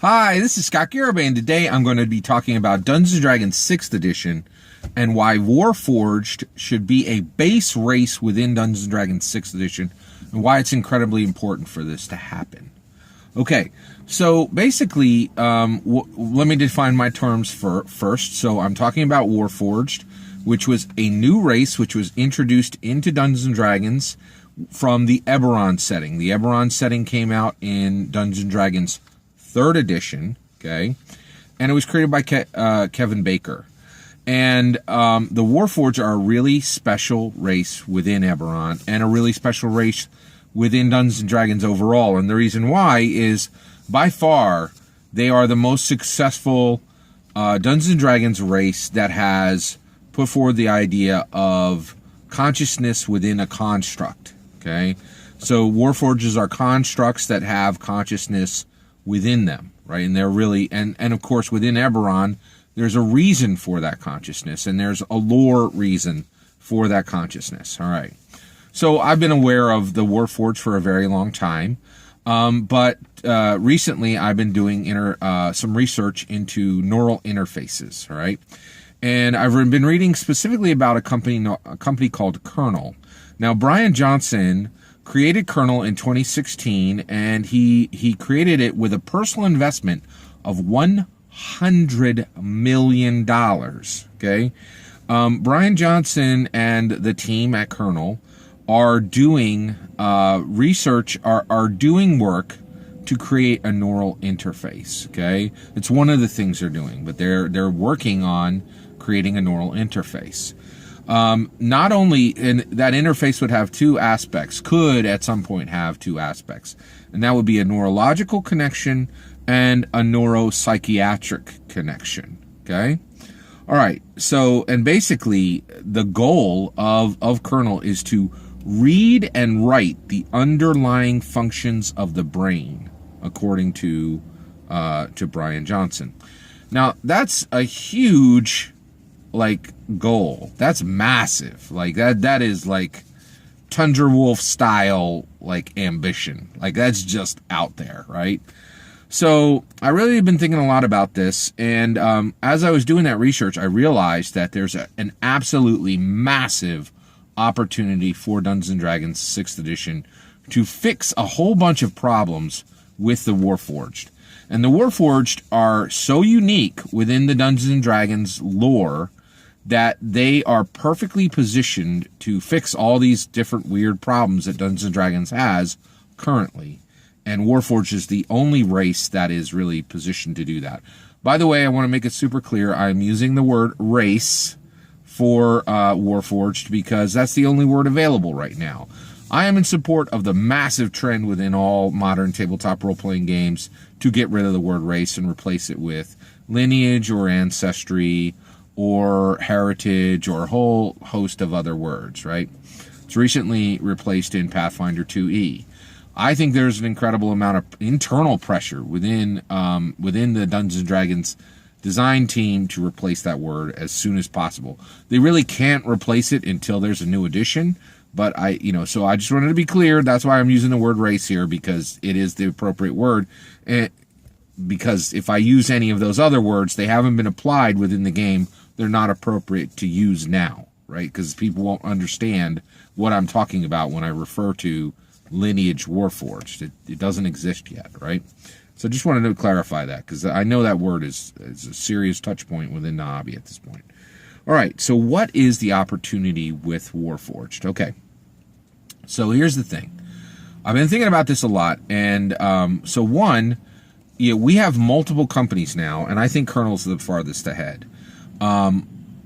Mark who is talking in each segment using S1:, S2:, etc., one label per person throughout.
S1: Hi, this is Scott Garibay, and today I'm going to be talking about Dungeons & Dragons 6th Edition and why Warforged should be a base race within Dungeons & Dragons 6th Edition and why it's incredibly important for this to happen. Okay, so basically, let me define my terms first. So I'm talking about Warforged, which was a new race which was introduced into Dungeons & Dragons from the Eberron setting. The Eberron setting came out in Dungeons & Dragons 3rd edition, okay, and it was created by Kevin Baker. And the Warforged are a really special race within Eberron and a really special race within Dungeons & Dragons overall. And the reason why is, by far, they are the most successful Dungeons & Dragons race that has put forward the idea of consciousness within a construct, okay? So Warforges are constructs that have consciousness within them, right? And they're really, and of course within Eberron, there's a reason for that consciousness, and there's a lore reason for that consciousness. All right. So I've been aware of the Warforged for a very long time, but recently I've been doing some research into neural interfaces. All right, and I've been reading specifically about a company called Kernel. Now, Brian Johnson created Kernel in 2016, and he created it with a personal investment of $100 million. Okay, Brian Johnson and the team at Kernel are doing research, are doing work to create a neural interface. Okay, it's one of the things they're doing, but they're working on creating a neural interface. Not only, and that interface would have two aspects, could at some point have two aspects, and that would be a neurological connection and a neuropsychiatric connection. Okay? All right. So, and basically the goal of Kernel is to read and write the underlying functions of the brain, according to Brian Johnson. Now, that's a huge goal. That's massive. That is like Tundra Wolf style ambition. That's just out there, right? So I really have been thinking a lot about this, and as I was doing that research, I realized that there's an absolutely massive opportunity for Dungeons & Dragons 6th edition to fix a whole bunch of problems with the Warforged. And the Warforged are so unique within the Dungeons & Dragons lore that they are perfectly positioned to fix all these different weird problems that Dungeons & Dragons has currently. And Warforged is the only race that is really positioned to do that. By the way, I want to make it super clear, I'm using the word race for Warforged because that's the only word available right now. I am in support of the massive trend within all modern tabletop role-playing games to get rid of the word race and replace it with lineage or ancestry or heritage or a whole host of other words, right? It's recently replaced in Pathfinder 2e. I think there's an incredible amount of internal pressure within the Dungeons & Dragons design team to replace that word as soon as possible. They really can't replace it until there's a new edition, but so I just wanted to be clear. That's why I'm using the word race here, because it is the appropriate word. And because if I use any of those other words, they haven't been applied within the game. They're not appropriate to use now, right? Because people won't understand what I'm talking about when I refer to lineage Warforged. It doesn't exist yet, right? So just wanted to clarify that, because I know that word is a serious touch point within the hobby at this point. All right, so what is the opportunity with Warforged? Okay, so here's the thing. I've been thinking about this a lot, and so one, we have multiple companies now, and I think Kernel's the farthest ahead,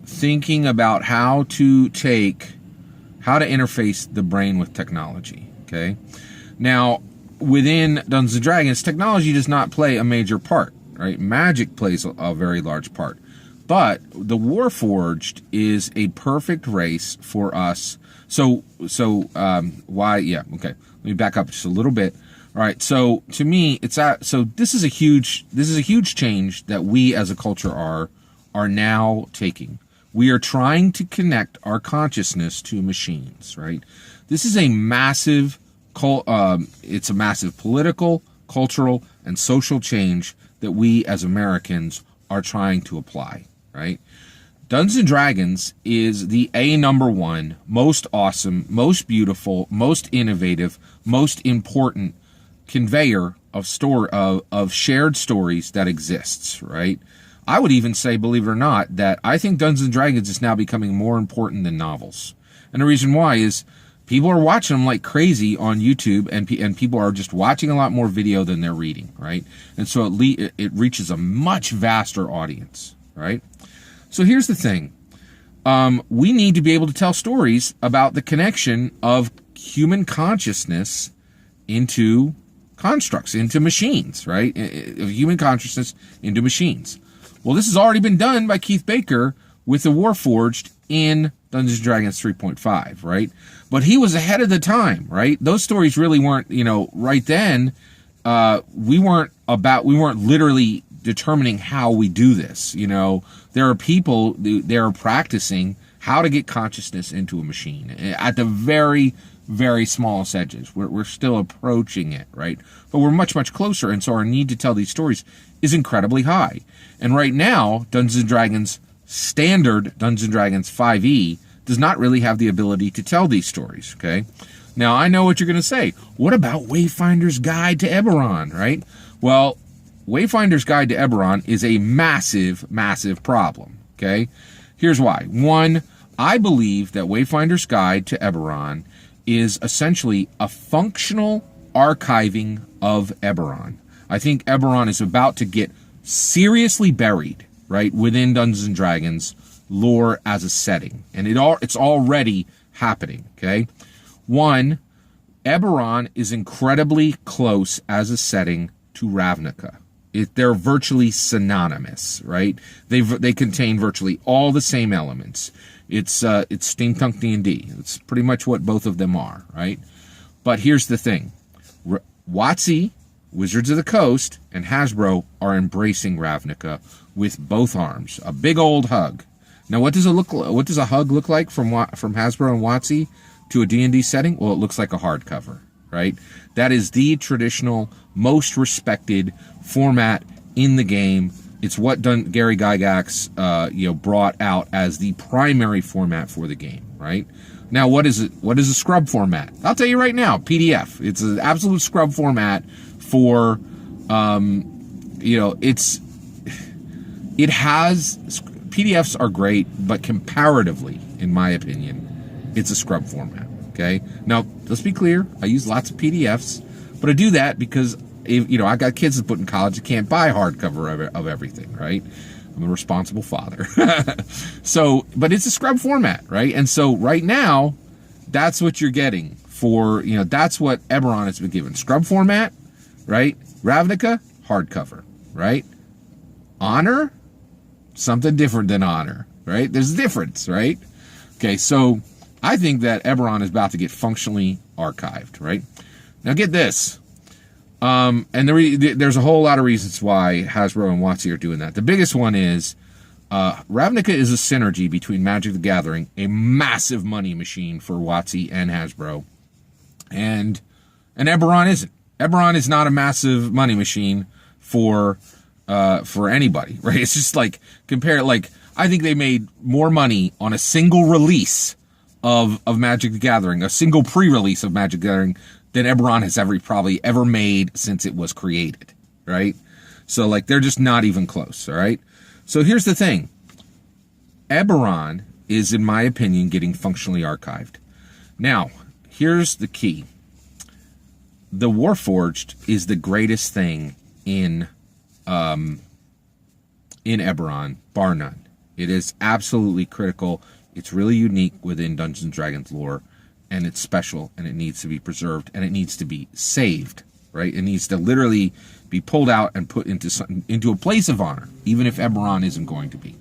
S1: thinking about how to interface the brain with technology, okay? Now, within Dungeons & Dragons, technology does not play a major part, right? Magic plays a very large part. But the Warforged is a perfect race for us. Why? Yeah, okay. Let me back up just a little bit. All right. So to me, this is a huge change that we as a culture are now taking. We are trying to connect our consciousness to machines, right? This is a massive, it's a massive political, cultural, and social change that we as Americans are trying to apply, right? Dungeons & Dragons is the number one, most awesome, most beautiful, most innovative, most important conveyor of shared stories that exists, right? I would even say, believe it or not, that I think Dungeons & Dragons is now becoming more important than novels. And the reason why is people are watching them like crazy on YouTube, and people are just watching a lot more video than they're reading, right? And so it reaches a much vaster audience, right? So here's the thing. We need to be able to tell stories about the connection of human consciousness into constructs, into machines, right? Of human consciousness into machines. Well, this has already been done by Keith Baker with the Warforged in Dungeons & Dragons 3.5, right? But he was ahead of the time, right? Those stories really weren't, right then, we weren't literally determining how we do this. There are people that are practicing how to get consciousness into a machine at the very, very smallest edges. We're still approaching it, right? But we're much, much closer, and so our need to tell these stories is incredibly high. And right now, Dungeons & Dragons standard Dungeons & Dragons 5e does not really have the ability to tell these stories, okay? Now, I know what you're going to say. What about Wayfinder's Guide to Eberron, right? Well, Wayfinder's Guide to Eberron is a massive, massive problem, okay? Here's why. One, I believe that Wayfinder's Guide to Eberron is essentially a functional archiving of Eberron. I think Eberron is about to get seriously buried, right, within Dungeons & Dragons lore as a setting. And it's already happening, okay? One, Eberron is incredibly close as a setting to Ravnica. They're virtually synonymous, right? They contain virtually all the same elements. It's steampunk D&D. It's pretty much what both of them are, right? But here's the thing. WotC, Wizards of the Coast, and Hasbro are embracing Ravnica with both arms. A big old hug. Now, what does a hug look like from Hasbro and WotC to a D&D setting? Well, it looks like a hardcover, right? That is the traditional, most respected format in the game. It's what Gary Gygax brought out as the primary format for the game, right? Now, what is it? What is a scrub format? I'll tell you right now, PDF. It's an absolute scrub format for, PDFs are great, but comparatively, in my opinion, it's a scrub format, okay? Now, let's be clear, I use lots of PDFs, but I do that because, I got kids that put in college that can't buy hardcover of everything, right? I'm a responsible father. But it's a scrub format, right? And so right now, that's what you're getting for, that's what Eberron has been given. Scrub format, right? Ravnica, hardcover, right? Honor, something different than honor, right? There's a difference, right? Okay, so I think that Eberron is about to get functionally archived, right? Now get this. And there's a whole lot of reasons why Hasbro and WotC are doing that. The biggest one is Ravnica is a synergy between Magic the Gathering, a massive money machine for WotC and Hasbro, and Eberron isn't. Eberron is not a massive money machine for anybody, right? It's just like, I think they made more money on a single release of Magic the Gathering, a single pre-release of Magic the Gathering, than Eberron has probably ever made since it was created, right? So, they're just not even close, all right? So here's the thing. Eberron is, in my opinion, getting functionally archived. Now, here's the key. The Warforged is the greatest thing in Eberron, bar none. It is absolutely critical. It's really unique within Dungeons & Dragons lore, and it's special, and it needs to be preserved, and it needs to be saved, right? It needs to literally be pulled out and put into a place of honor, even if Eberron isn't going to be.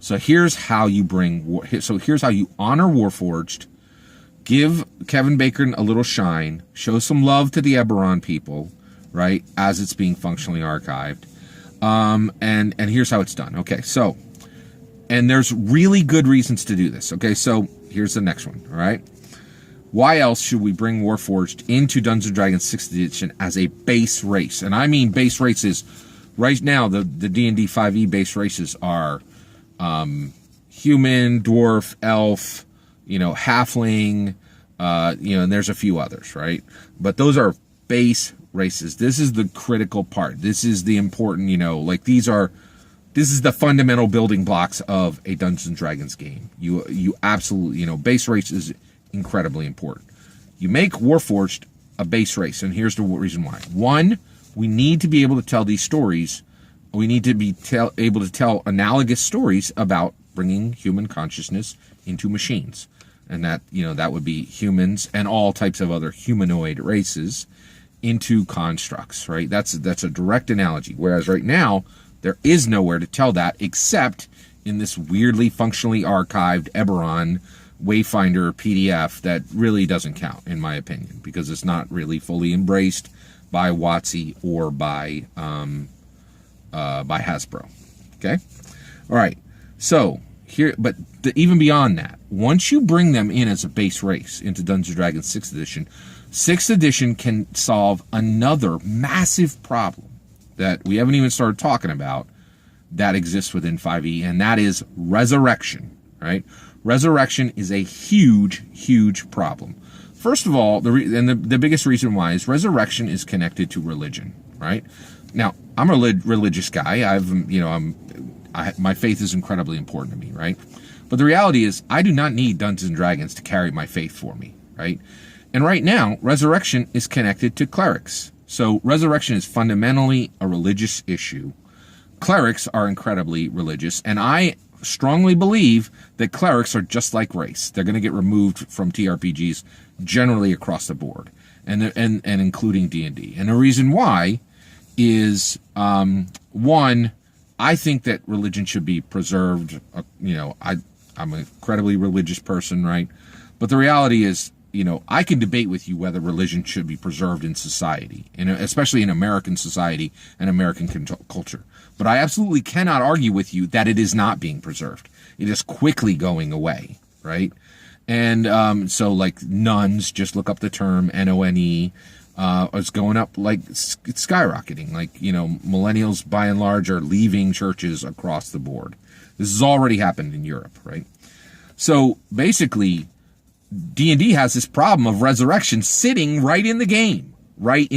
S1: So here's how you here's how you honor Warforged, give Kevin Bacon a little shine, show some love to the Eberron people, right, as it's being functionally archived. And here's how it's done. Okay, so, and there's really good reasons to do this. Okay, so here's the next one, all right? Why else should we bring Warforged into Dungeons & Dragons 6th edition as a base race? And I mean base race is right now, the D&D 5e base races are human, dwarf, elf, halfling, and there's a few others, right? But those are base races. This is the critical part. This is the important, this is the fundamental building blocks of a Dungeons & Dragons game. You absolutely, base race is incredibly important. You make Warforged a base race, and here's the reason why. One, we need to be able to tell these stories. We need to be able to tell analogous stories about bringing human consciousness into machines. And that, that would be humans and all types of other humanoid races into constructs, right? That's a direct analogy. Whereas right now, there is nowhere to tell that except in this weirdly functionally archived Eberron Wayfinder PDF that really doesn't count, in my opinion, because it's not really fully embraced by WotC or by Hasbro. Okay? All right. So here, but even beyond that, once you bring them in as a base race into Dungeons & Dragons 6th edition, 6th edition can solve another massive problem that we haven't even started talking about that exists within 5e, and that is resurrection, right? Resurrection is a huge, huge problem. First of all, the biggest reason why is resurrection is connected to religion, right? Now, I'm a religious guy. My faith is incredibly important to me, right? But the reality is, I do not need Dungeons & Dragons to carry my faith for me, right? And right now, resurrection is connected to clerics. So resurrection is fundamentally a religious issue. Clerics are incredibly religious, and I strongly believe that clerics are just like race. They're going to get removed from TRPGs generally across the board, and including D&D. And the reason why is, one, I think that religion should be preserved. I'm an incredibly religious person, right? But the reality is, I can debate with you whether religion should be preserved in society, especially in American society and American culture. But I absolutely cannot argue with you that it is not being preserved. It is quickly going away, right? And so like nuns, just look up the term None, it's going up like it's skyrocketing. Like, millennials by and large are leaving churches across the board. This has already happened in Europe, right? So basically, D&D has this problem of resurrection sitting right in the game, right?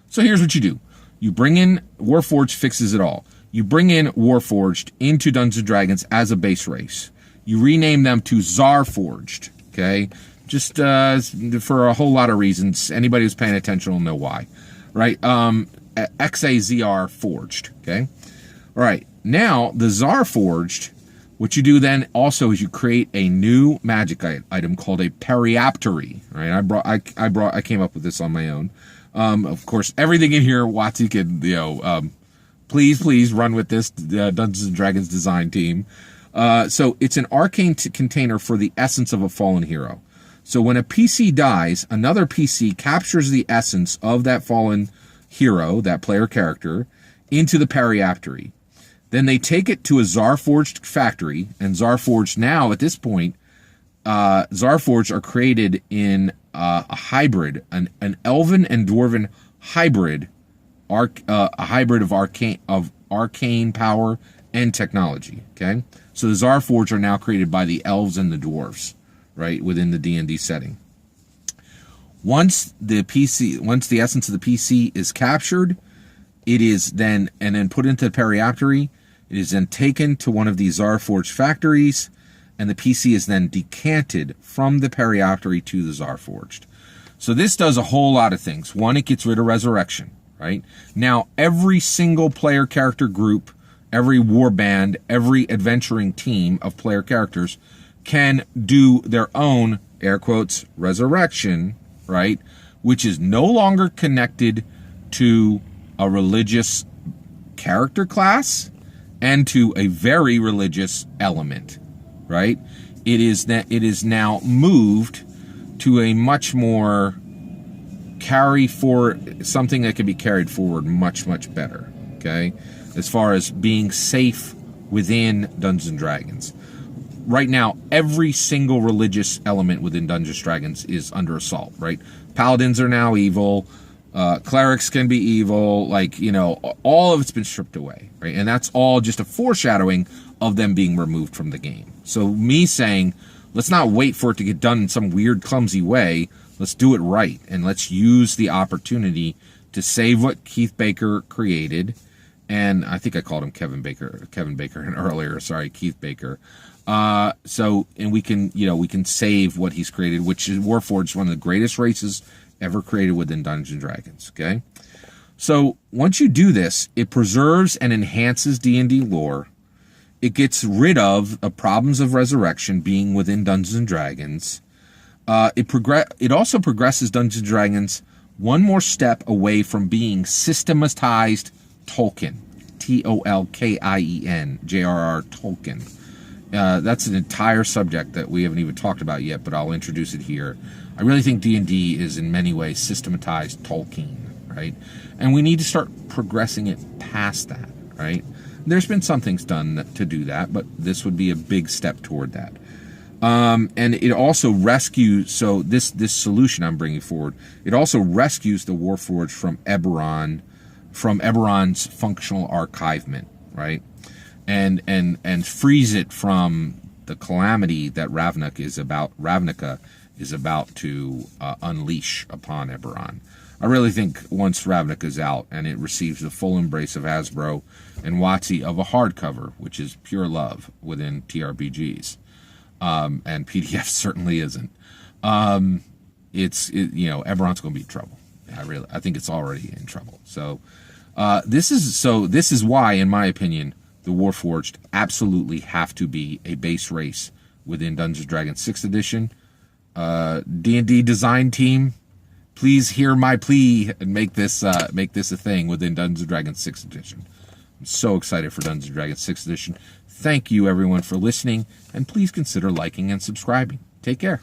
S1: So here's what you do. You bring in Warforged fixes it all. You bring in Warforged into Dungeons & Dragons as a base race. You rename them to Warforged, okay? Just for a whole lot of reasons. Anybody who's paying attention will know why, right? XAZR Forged, okay? All right, now the Warforged, what you do then also is you create a new magic item called a periaptery, right? I came up with this on my own. Of course, everything in here, WotC can, please run with this Dungeons & Dragons design team. So it's an arcane container for the essence of a fallen hero. So when a PC dies, another PC captures the essence of that fallen hero, that player character, into the periaptery. Then they take it to a Warforged factory, and Warforged now, at this point, Warforged are created in a hybrid, an elven and dwarven hybrid, a hybrid of arcane power and technology. Okay, so the Warforged are now created by the elves and the dwarves, right, within the D&D setting. Once the essence of the PC is captured, it is then put into the periaptery. It is then taken to one of these Warforged factories, and the PC is then decanted from the periaptery to the Warforged. So this does a whole lot of things. One, it gets rid of resurrection, right? Now, every single player character group, every warband, every adventuring team of player characters can do their own, air quotes, resurrection, right? Which is no longer connected to a religious character class and to a very religious element, right? It is now moved to a much more something that can be carried forward much, much better, okay? As far as being safe within Dungeons & Dragons. Right now, every single religious element within Dungeons & Dragons is under assault, right? Paladins are now evil. Clerics can be evil, like, you know, all of it's been stripped away, right? And that's all just a foreshadowing of them being removed from the game. So me saying, let's not wait for it to get done in some weird, clumsy way. Let's do it right, and let's use the opportunity to save what Keith Baker created. And I think I called him Kevin Baker earlier. Sorry, Keith Baker. And we can, you know, we can save what he's created, which is Warforged, one of the greatest races ever created within Dungeons & Dragons, okay? So once you do this, it preserves and enhances D&D lore. It gets rid of the problems of resurrection being within Dungeons & Dragons. It also progresses Dungeons & Dragons one more step away from being systematized Tolkien. Tolkien. J.R.R. Tolkien. That's an entire subject that we haven't even talked about yet, but I'll introduce it here. I really think D&D is in many ways systematized Tolkien, right? And we need to start progressing it past that, right? There's been some things done to do that, but this would be a big step toward that. And it also rescues, so this solution I'm bringing forward, it also rescues the Warforged from Eberron's functional archivement, right? And frees it from the calamity that Ravnica is about to unleash upon Eberron. I really think once Ravnica's out and it receives the full embrace of Hasbro and WotC of a hardcover, which is pure love within TRPGs, and PDF certainly isn't. You know, Eberron's going to be in trouble. I think it's already in trouble. So this is why, in my opinion, the Warforged absolutely have to be a base race within Dungeons & Dragons 6th edition. D&D design team, please hear my plea and make this a thing within Dungeons & Dragons 6th edition. I'm so excited for Dungeons & Dragons 6th edition. Thank you, everyone, for listening, and please consider liking and subscribing. Take care.